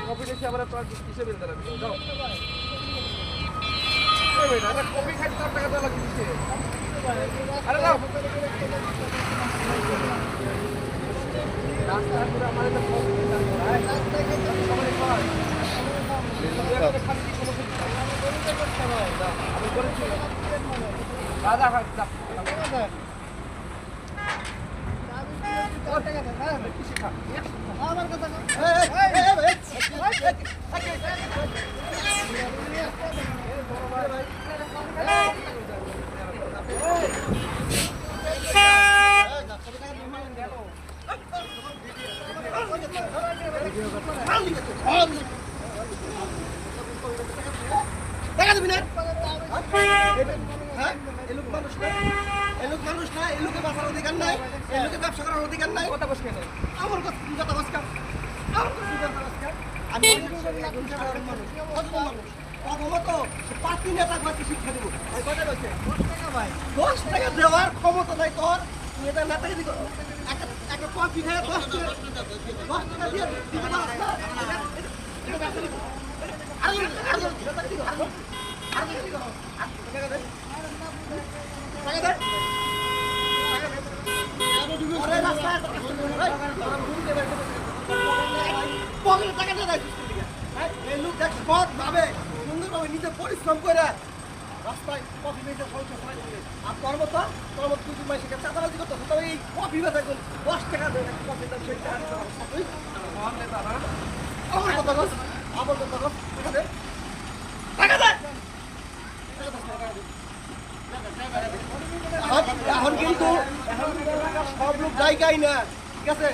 Copy দেখি আবার কিসে বেলতে লাগবে যাও কপি খাইতে তার টাকা দেওয়া লাগছে আরে যাও রাস্তা পুরো আমার এটা কপি রাস্তায় গেছে সবাই পায় আমি করেছি দাদা দাদা আমার কথা মানুষ না এই লোকে বাঁচার অধিকার নাই এই লোকে ব্যবসা করার অধিকার নাই কথা বসে আমার কথা আমি পার্টি নেতা শিক্ষা দেবো 10 টাকা দেওয়ার ক্ষমতা নাই তোর নেতাকে দিল একটা কফি খায় 10 টাকা দিয়ে নিজে পরিশ্রম করে রাস্তায় কফি বেঁচে আর কর্মত দুজন মাসে চাঁদাবাজি করতে তবে এই কফি বেচা 10 টাকা দেয় কফি দাম 60 টাকা আমার কথা বল আমার কথা বল টাকা দে এখন কিন্তু সব লোক জায়গায় না ঠিক আছে।